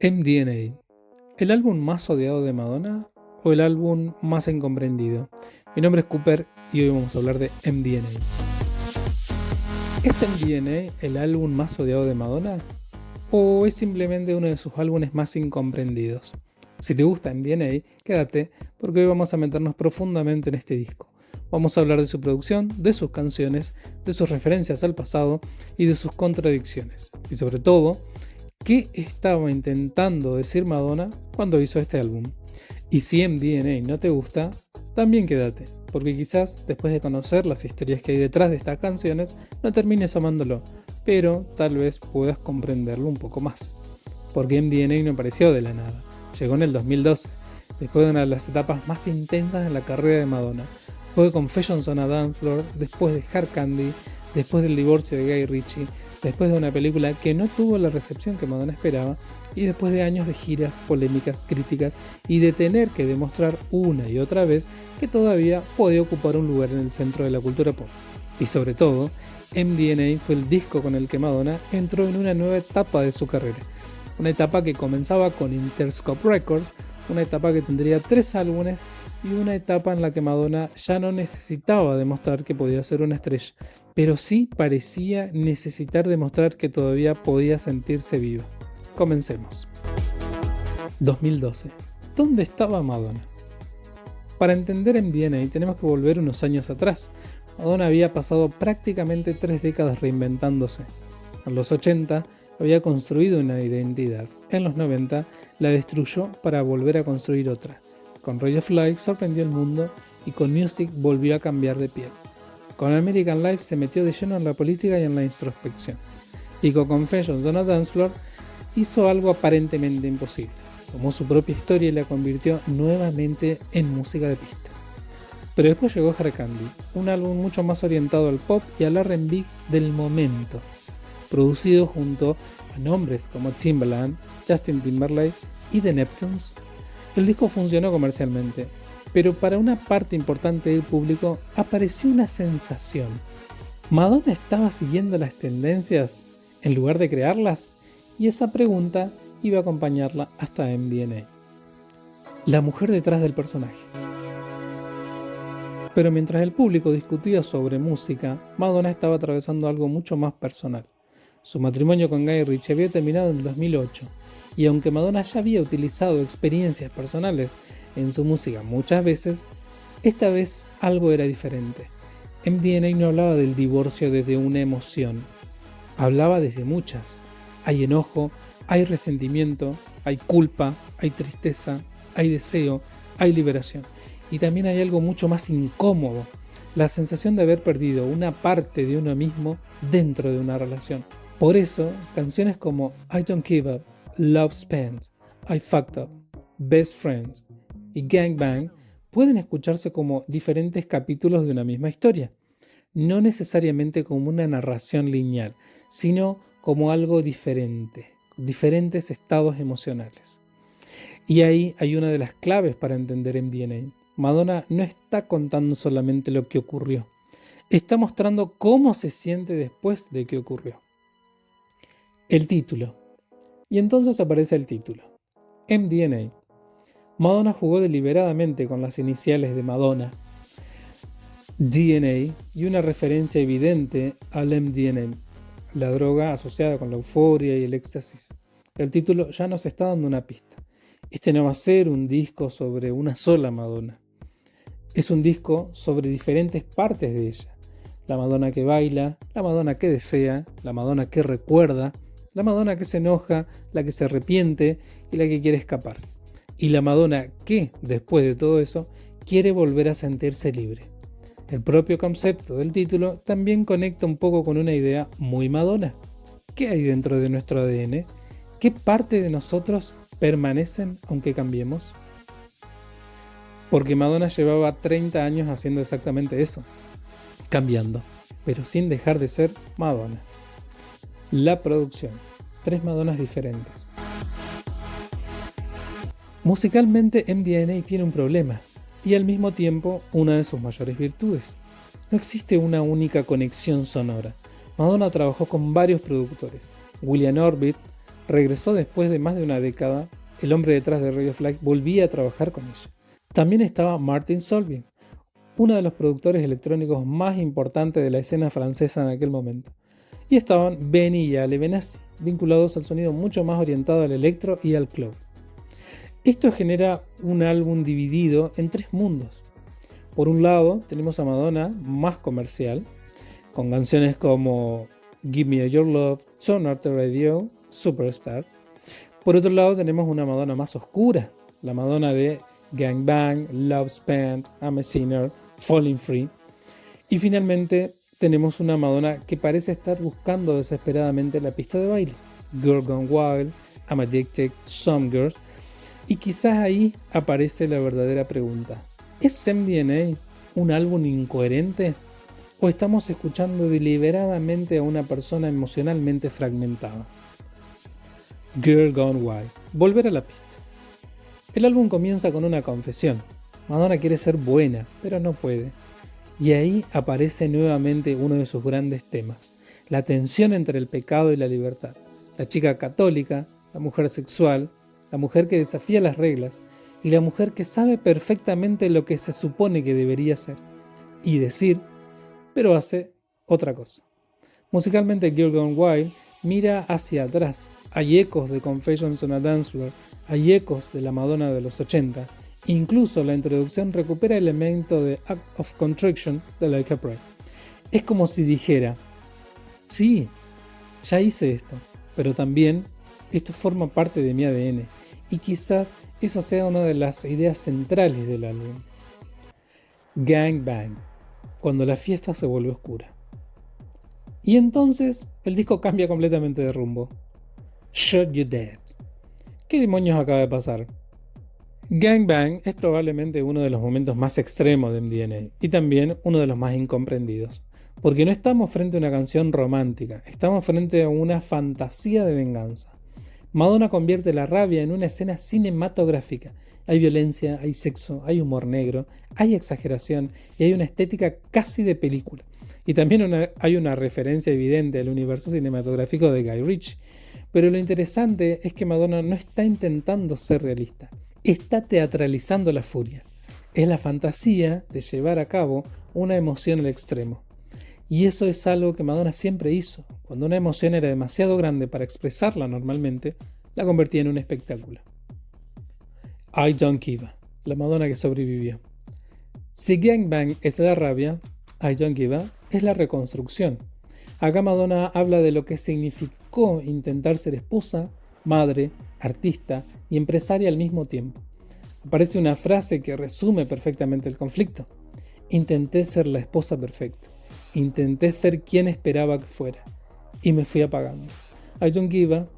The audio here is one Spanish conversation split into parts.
MDNA, ¿el álbum más odiado de Madonna o el álbum más incomprendido? Mi nombre es Cooper y hoy vamos a hablar de MDNA. ¿Es MDNA el álbum más odiado de Madonna o es simplemente uno de sus álbumes más incomprendidos? Si te gusta MDNA, quédate porque hoy vamos a meternos profundamente en este disco. Vamos a hablar de su producción, de sus canciones, de sus referencias al pasado y de sus contradicciones. Y sobre todo, ¿qué estaba intentando decir Madonna cuando hizo este álbum? Y si MDNA no te gusta, también quédate, porque quizás después de conocer las historias que hay detrás de estas canciones, no termines amándolo, pero tal vez puedas comprenderlo un poco más. Porque MDNA no apareció de la nada, llegó en el 2012, después de una de las etapas más intensas en la carrera de Madonna. Fue Confessions on a Dance Floor, después de Hard Candy, después del divorcio de Guy Ritchie, después de una película que no tuvo la recepción que Madonna esperaba y después de años de giras, polémicas, críticas y de tener que demostrar una y otra vez que todavía podía ocupar un lugar en el centro de la cultura pop. Y sobre todo, MDNA fue el disco con el que Madonna entró en una nueva etapa de su carrera. Una etapa que comenzaba con Interscope Records, una etapa que tendría 3 álbumes y una etapa en la que Madonna ya no necesitaba demostrar que podía ser una estrella, pero sí parecía necesitar demostrar que todavía podía sentirse viva. Comencemos. 2012. ¿Dónde estaba Madonna? Para entender MDNA tenemos que volver unos años atrás. Madonna había pasado prácticamente 3 décadas reinventándose. En los 80 había construido una identidad. En los 90 la destruyó para volver a construir otra. Con Ray of Life sorprendió al mundo y con Music volvió a cambiar de piel. Con American Life se metió de lleno en la política y en la introspección. Y con Confessions on a Dance Floor hizo algo aparentemente imposible. Tomó su propia historia y la convirtió nuevamente en música de pista. Pero después llegó Hard Candy, un álbum mucho más orientado al pop y al R&B del momento, producido junto a nombres como Timbaland, Justin Timberlake y The Neptunes. El disco funcionó comercialmente, pero para una parte importante del público apareció una sensación. ¿Madonna estaba siguiendo las tendencias en lugar de crearlas? Y esa pregunta iba a acompañarla hasta MDNA. La mujer detrás del personaje. Pero mientras el público discutía sobre música, Madonna estaba atravesando algo mucho más personal. Su matrimonio con Guy Ritchie había terminado en el 2008, y aunque Madonna ya había utilizado experiencias personales en su música muchas veces, esta vez algo era diferente. MDNA no hablaba del divorcio desde una emoción, hablaba desde muchas. Hay enojo, hay resentimiento, hay culpa, hay tristeza, hay deseo, hay liberación. Y también hay algo mucho más incómodo, la sensación de haber perdido una parte de uno mismo dentro de una relación. Por eso, canciones como I Don't Give Up, Love Spent, I Fucked Up, Best Friends y Gangbang pueden escucharse como diferentes capítulos de una misma historia, no necesariamente como una narración lineal, sino como algo diferente, diferentes estados emocionales. Y ahí hay una de las claves para entender MDNA. Madonna no está contando solamente lo que ocurrió, está mostrando cómo se siente después de que ocurrió. El título. Y entonces aparece el título. MDNA. Madonna jugó deliberadamente con las iniciales de Madonna, DNA, y una referencia evidente al MDMA, la droga asociada con la euforia y el éxtasis. El título ya nos está dando una pista. Este no va a ser un disco sobre una sola Madonna. Es un disco sobre diferentes partes de ella. La Madonna que baila, la Madonna que desea, la Madonna que recuerda, la Madonna que se enoja, la que se arrepiente y la que quiere escapar. Y la Madonna que, después de todo eso, quiere volver a sentirse libre. El propio concepto del título también conecta un poco con una idea muy Madonna. ¿Qué hay dentro de nuestro ADN? ¿Qué parte de nosotros permanecen aunque cambiemos? Porque Madonna llevaba 30 años haciendo exactamente eso, cambiando, pero sin dejar de ser Madonna. La producción. 3 Madonnas diferentes. Musicalmente MDNA tiene un problema y al mismo tiempo una de sus mayores virtudes. No existe una única conexión sonora. Madonna trabajó con varios productores. William Orbit, regresó después de más de una década. El hombre detrás de Radio Flag volvía a trabajar con ella. También estaba Martin Solveig, uno de los productores electrónicos más importantes de la escena francesa en aquel momento. Y estaban Benny y Ale Benassi, vinculados al sonido mucho más orientado al electro y al club. Esto genera un álbum dividido en tres mundos. Por un lado tenemos a Madonna más comercial, con canciones como Give Me Your Love, Turn Up the Radio, Superstar. Por otro lado tenemos una Madonna más oscura, la Madonna de Gang Bang, Love Spent, I'm a Sinner, Falling Free. Y finalmente tenemos una Madonna que parece estar buscando desesperadamente la pista de baile, Girl Gone Wild, I'm Addicted, Some Girls. Y quizás ahí aparece la verdadera pregunta: ¿es MDNA un álbum incoherente? ¿O estamos escuchando deliberadamente a una persona emocionalmente fragmentada? Girl Gone Wild. Volver a la pista. El álbum comienza con una confesión. Madonna quiere ser buena, pero no puede. Y ahí aparece nuevamente uno de sus grandes temas: la tensión entre el pecado y la libertad. La chica católica, la mujer sexual, la mujer que desafía las reglas y la mujer que sabe perfectamente lo que se supone que debería ser y decir, pero hace otra cosa. Musicalmente, Girl Gone Wild mira hacia atrás. Hay ecos de Confessions on a Dance Floor, hay ecos de la Madonna de los 80. Incluso la introducción recupera elementos de Act of Contrition de Like a Prayer. Es como si dijera: sí, ya hice esto, pero también esto forma parte de mi ADN. Y quizás esa sea una de las ideas centrales del álbum. Gang Bang, cuando la fiesta se vuelve oscura. Y entonces el disco cambia completamente de rumbo. Shot You Dead. ¿Qué demonios acaba de pasar? Gang Bang es probablemente uno de los momentos más extremos de MDNA y también uno de los más incomprendidos, porque no estamos frente a una canción romántica, estamos frente a una fantasía de venganza. Madonna convierte la rabia en una escena cinematográfica. Hay violencia, hay sexo, hay humor negro, hay exageración y hay una estética casi de película. Y también hay una referencia evidente al universo cinematográfico de Guy Ritchie. Pero lo interesante es que Madonna no está intentando ser realista, está teatralizando la furia. Es la fantasía de llevar a cabo una emoción al extremo. Y eso es algo que Madonna siempre hizo. Cuando una emoción era demasiado grande para expresarla normalmente, la convertía en un espectáculo. I Don't Give a, la Madonna que sobrevivió. Si Gang Bang es la rabia, I Don't Give a es la reconstrucción. Acá Madonna habla de lo que significó intentar ser esposa, madre, artista y empresaria al mismo tiempo. Aparece una frase que resume perfectamente el conflicto. Intenté ser la esposa perfecta. Intenté ser quien esperaba que fuera. Y me fui apagando. I Don't Give a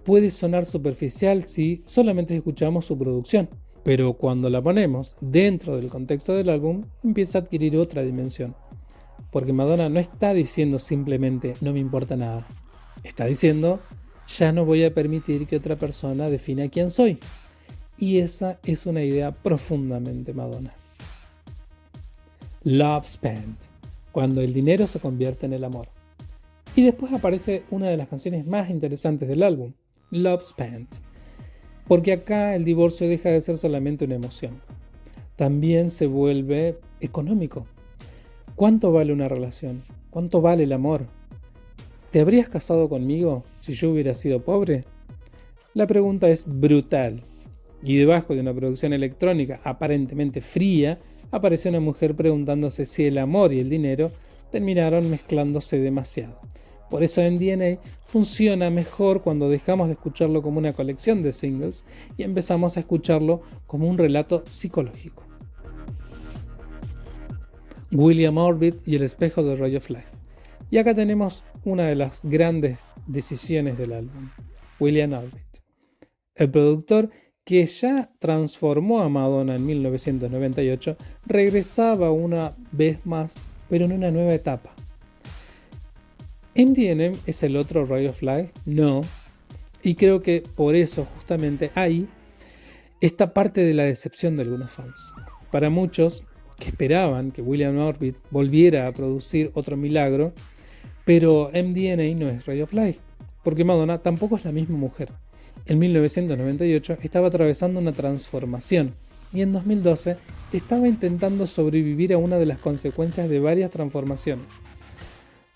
puede sonar superficial si solamente escuchamos su producción, pero cuando la ponemos dentro del contexto del álbum, empieza a adquirir otra dimensión. Porque Madonna no está diciendo simplemente no me importa nada. Está diciendo ya no voy a permitir que otra persona defina quién soy. Y esa es una idea profundamente Madonna. Love Spent, cuando el dinero se convierte en el amor. Y después aparece una de las canciones más interesantes del álbum, Love Spent. Porque acá el divorcio deja de ser solamente una emoción. También se vuelve económico. ¿Cuánto vale una relación? ¿Cuánto vale el amor? ¿Te habrías casado conmigo si yo hubiera sido pobre? La pregunta es brutal. Y debajo de una producción electrónica aparentemente fría, aparece una mujer preguntándose si el amor y el dinero terminaron mezclándose demasiado. Por eso MDNA funciona mejor cuando dejamos de escucharlo como una colección de singles y empezamos a escucharlo como un relato psicológico. William Orbit y el espejo de Radio Flag. Y acá tenemos una de las grandes decisiones del álbum, William Orbit, el productor que ya transformó a Madonna en 1998, regresaba una vez más, pero en una nueva etapa. MDNA es el otro Radio Flag, no, y creo que por eso justamente ahí está parte de la decepción de algunos fans. Para muchos que esperaban que William Orbit volviera a producir otro milagro, pero MDNA no es Radio Flag, porque Madonna tampoco es la misma mujer. En 1998 estaba atravesando una transformación y en 2012 estaba intentando sobrevivir a una de las consecuencias de varias transformaciones.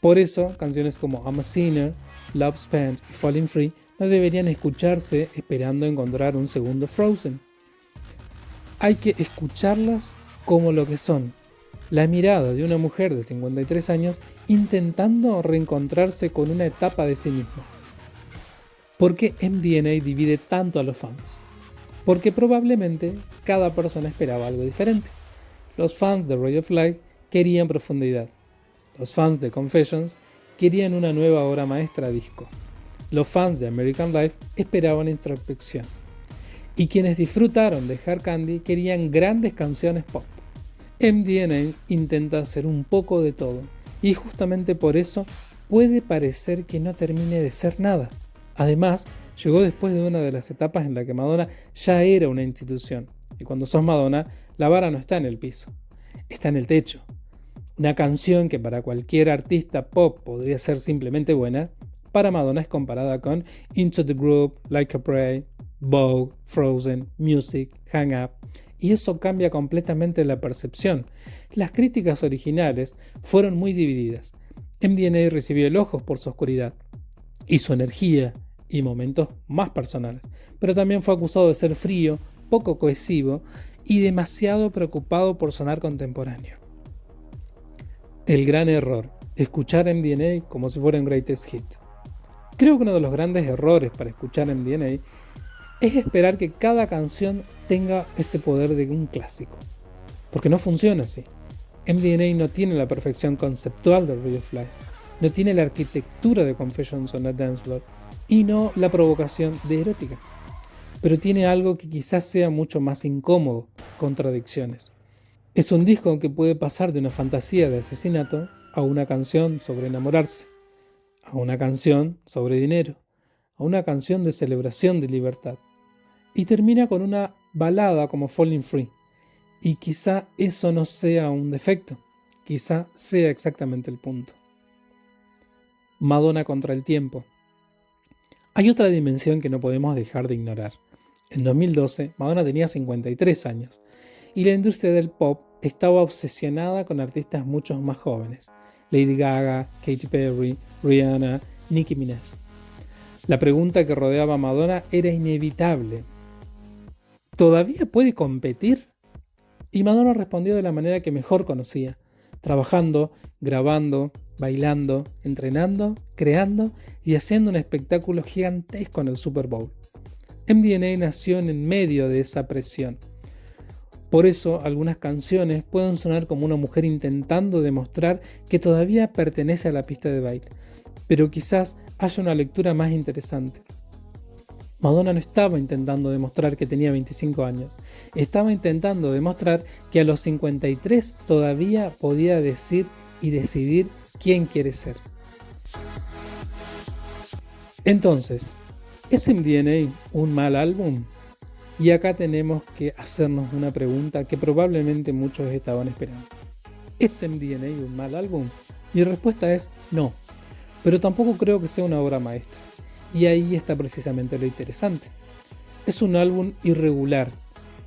Por eso, canciones como I'm a Sinner, Love Spent y Falling Free no deberían escucharse esperando encontrar un segundo Frozen. Hay que escucharlas como lo que son: la mirada de una mujer de 53 años intentando reencontrarse con una etapa de sí misma. ¿Por qué MDNA divide tanto a los fans? Porque probablemente cada persona esperaba algo diferente. Los fans de Ray of Light querían profundidad. Los fans de Confessions querían una nueva obra maestra disco. Los fans de American Life esperaban introspección. Y quienes disfrutaron de Hard Candy querían grandes canciones pop. MDNA intenta hacer un poco de todo, y justamente por eso puede parecer que no termine de ser nada. Además, llegó después de una de las etapas en la que Madonna ya era una institución, y cuando sos Madonna, la vara no está en el piso, está en el techo. Una canción que para cualquier artista pop podría ser simplemente buena, para Madonna es comparada con Into the Groove, Like a Prayer, Vogue, Frozen, Music, Hang Up, y eso cambia completamente la percepción. Las críticas originales fueron muy divididas. MDNA recibió elogios por su oscuridad y su energía y momentos más personales, pero también fue acusado de ser frío, poco cohesivo y demasiado preocupado por sonar contemporáneo. El gran error: escuchar MDNA como si fuera un greatest hit. Creo que uno de los grandes errores para escuchar MDNA es esperar que cada canción tenga ese poder de un clásico, porque no funciona así. MDNA no tiene la perfección conceptual de Ray of Light, no tiene la arquitectura de Confessions on a Dance Floor y no la provocación de Erótica, pero tiene algo que quizás sea mucho más incómodo: contradicciones. Es un disco que puede pasar de una fantasía de asesinato a una canción sobre enamorarse, a una canción sobre dinero, a una canción de celebración de libertad, y termina con una balada como Falling Free. Y quizá eso no sea un defecto, quizá sea exactamente el punto. Madonna contra el tiempo. Hay otra dimensión que no podemos dejar de ignorar. En 2012, Madonna tenía 53 años, y la industria del pop estaba obsesionada con artistas mucho más jóvenes: Lady Gaga, Katy Perry, Rihanna, Nicki Minaj. La pregunta que rodeaba a Madonna era inevitable: ¿todavía puede competir? Y Madonna respondió de la manera que mejor conocía: trabajando, grabando, bailando, entrenando, creando y haciendo un espectáculo gigantesco en el Super Bowl. MDNA nació en medio de esa presión. Por eso algunas canciones pueden sonar como una mujer intentando demostrar que todavía pertenece a la pista de baile, pero quizás haya una lectura más interesante. Madonna no estaba intentando demostrar que tenía 25 años, estaba intentando demostrar que a los 53 todavía podía decir y decidir quién quiere ser. Entonces, ¿es MDNA un mal álbum? Y acá tenemos que hacernos una pregunta que probablemente muchos estaban esperando. ¿Es MDNA un mal álbum? Mi respuesta es no, pero tampoco creo que sea una obra maestra. Y ahí está precisamente lo interesante. Es un álbum irregular,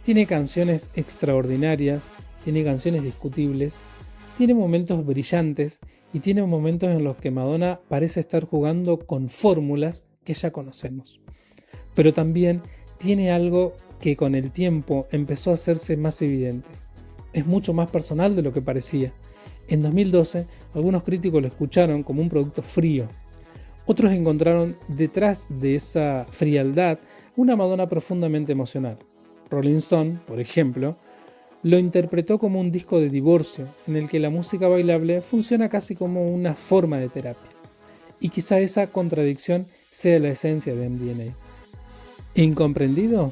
tiene canciones extraordinarias, tiene canciones discutibles, tiene momentos brillantes y tiene momentos en los que Madonna parece estar jugando con fórmulas que ya conocemos. Pero también tiene algo que con el tiempo empezó a hacerse más evidente. Es mucho más personal de lo que parecía. En 2012, algunos críticos lo escucharon como un producto frío. Otros encontraron detrás de esa frialdad una Madonna profundamente emocional. Rolling Stone, por ejemplo, lo interpretó como un disco de divorcio, en el que la música bailable funciona casi como una forma de terapia. Y quizá esa contradicción sea la esencia de MDNA. ¿Incomprendido?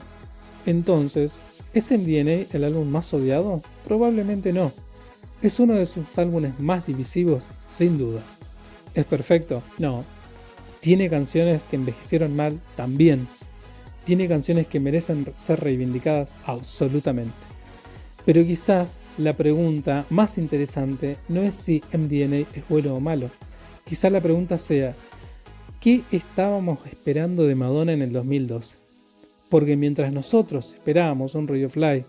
Entonces, ¿es MDNA el álbum más odiado? Probablemente no. ¿Es uno de sus álbumes más divisivos? Sin dudas. ¿Es perfecto? No. ¿Tiene canciones que envejecieron mal? También. ¿Tiene canciones que merecen ser reivindicadas? Absolutamente. Pero quizás la pregunta más interesante no es si MDNA es bueno o malo. Quizás la pregunta sea: ¿Qué estábamos esperando de Madonna en el 2012? Porque mientras nosotros esperábamos un Ray of Light,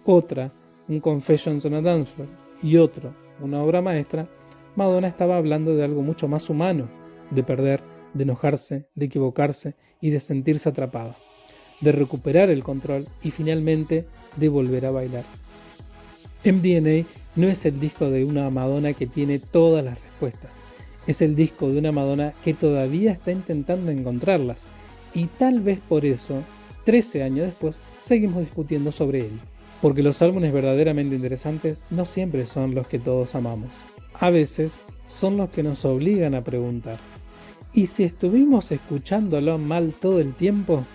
otra, un Confessions on a Dance Floor y otro, una obra maestra, Madonna estaba hablando de algo mucho más humano, de perder, de enojarse, de equivocarse y de sentirse atrapada, de recuperar el control y finalmente de volver a bailar. MDNA no es el disco de una Madonna que tiene todas las respuestas, es el disco de una Madonna que todavía está intentando encontrarlas y tal vez por eso, 13 años después, seguimos discutiendo sobre él. Porque los álbumes verdaderamente interesantes no siempre son los que todos amamos. A veces son los que nos obligan a preguntar: ¿y si estuvimos escuchándolo mal todo el tiempo?